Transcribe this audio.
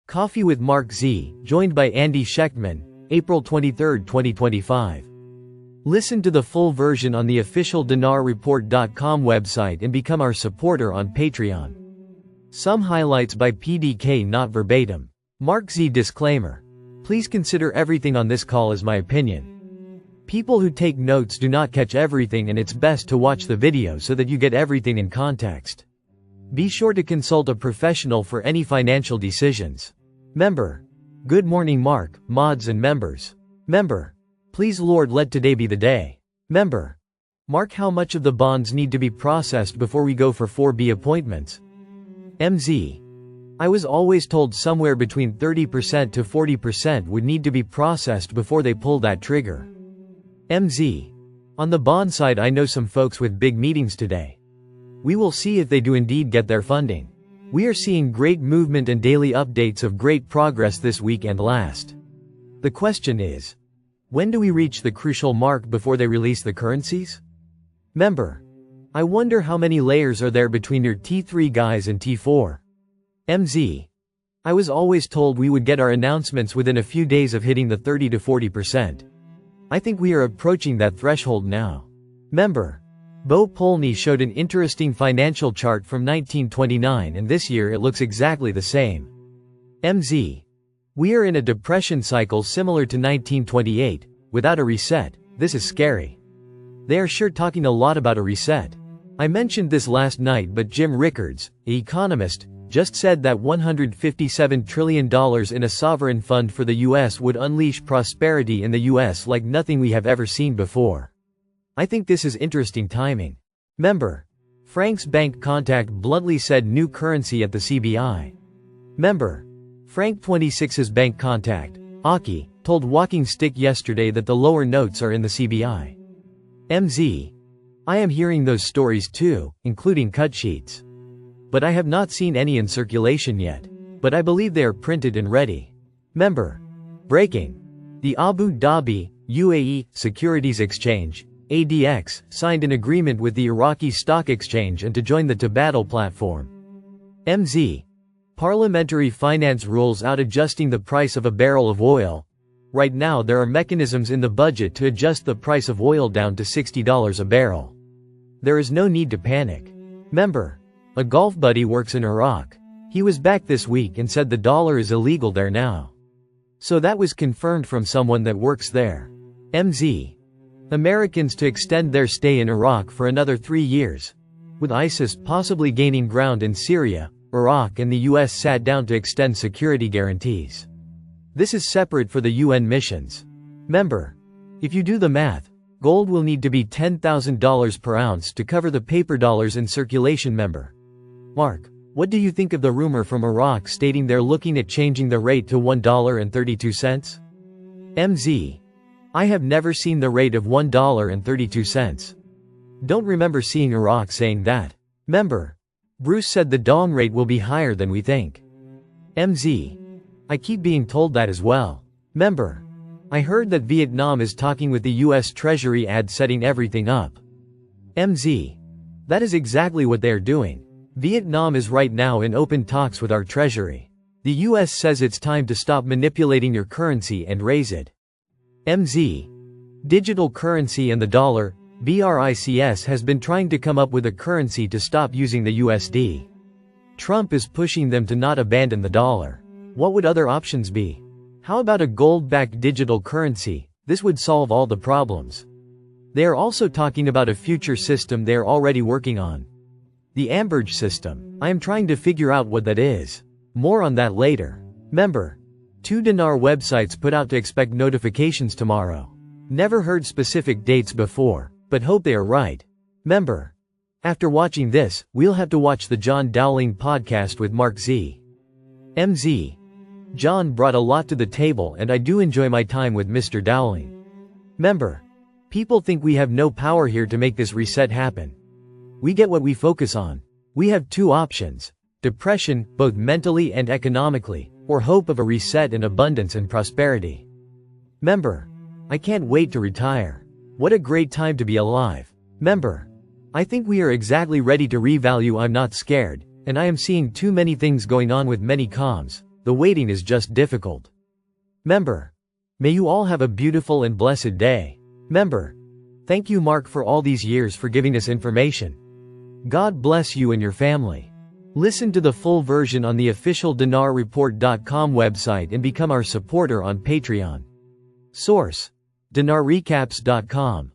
Coffee with MarkZ, joined by Andy Schectman, April 23, 2025. Listen to the full version on the official dinarreport.com website and become our supporter on Patreon. Some highlights by PDK, not verbatim. MarkZ disclaimer. Please consider everything on this call as my opinion. People who take notes do not catch everything, and it's best to watch the video so that you get everything in context. Be sure to consult a professional for any financial decisions. Member. Good morning Mark, mods and members. Member. Please Lord let today be the day. Member. Mark, how much of the bonds need to be processed before we go for 4B appointments? MZ. I was always told somewhere between 30% to 40% would need to be processed before they pull that trigger. MZ. On the bond side, I know some folks with big meetings today. We will see if they do indeed get their funding. We are seeing great movement and daily updates of great progress this week and last. The question is, when do we reach the crucial mark before they release the currencies? Member. I wonder how many layers are there between your T3 guys and T4. MZ. I was always told we would get our announcements within a few days of hitting the 30 to 40%. I think we are approaching that threshold now. Member. Bo Polney showed an interesting financial chart from 1929, and this year it looks exactly the same. MZ. We are in a depression cycle similar to 1928, without a reset. This is scary. They are sure talking a lot about a reset. I mentioned this last night, but Jim Rickards, an economist, just said that $157 trillion in a sovereign fund for the US would unleash prosperity in the US like nothing we have ever seen before. I think this is interesting timing. Member. Frank's bank contact bluntly said new currency at the CBI. Member. Frank 26's bank contact, Aki, told Walking Stick yesterday that the lower notes are in the CBI. MZ. I am hearing those stories too, including cut sheets. But I have not seen any in circulation yet. But I believe they are printed and ready. Member. Breaking. The Abu Dhabi, UAE, Securities Exchange, ADX, signed an agreement with the Iraqi Stock Exchange and to join the Tabadal platform. MZ. Parliamentary finance rules out adjusting the price of a barrel of oil. Right now there are mechanisms in the budget to adjust the price of oil down to $60 a barrel. There is no need to panic. Member. A golf buddy works in Iraq. He was back this week and said the dollar is illegal there now. So that was confirmed from someone that works there. MZ. Americans to extend their stay in Iraq for another 3 years. With ISIS possibly gaining ground in Syria, Iraq and the US sat down to extend security guarantees. This is separate for the UN missions. Member. If you do the math, gold will need to be $10,000 per ounce to cover the paper dollars in circulation. Member. Mark, what do you think of the rumor from Iraq stating they're looking at changing the rate to $1.32? MZ. I have never seen the rate of $1.32. Don't remember seeing Iraq saying that. Member. Bruce said the dong rate will be higher than we think. MZ. I keep being told that as well. Member. I heard that Vietnam is talking with the US Treasury setting everything up. MZ. That is exactly what they are doing. Vietnam is right now in open talks with our Treasury. The US says it's time to stop manipulating your currency and raise it. MZ. Digital currency and the dollar, BRICS has been trying to come up with a currency to stop using the USD. Trump is pushing them to not abandon the dollar. What would other options be? How about a gold-backed digital currency? This would solve all the problems. They are also talking about a future system they are already working on. The Amberge system. I am trying to figure out what that is. More on that later. Member. 2 dinar websites put out to expect notifications tomorrow. Never heard specific dates before, but hope they are right. Member. After watching this, we'll have to watch the John Dowling podcast with MarkZ. MZ. John brought a lot to the table and I do enjoy my time with Mr. Dowling. Member. People think we have no power here to make this reset happen. We get what we focus on. We have 2 options. Depression, both mentally and economically, or hope of a reset in abundance and prosperity. Member. I can't wait to retire. What a great time to be alive. Member. I think we are exactly ready to revalue. I'm not scared, and I am seeing too many things going on with many comms. The waiting is just difficult. Member. May you all have a beautiful and blessed day. Member. Thank you Mark for all these years for giving us information. God bless you and your family. Listen to the full version on the official dinarreport.com website and become our supporter on Patreon. Source: dinarrecaps.com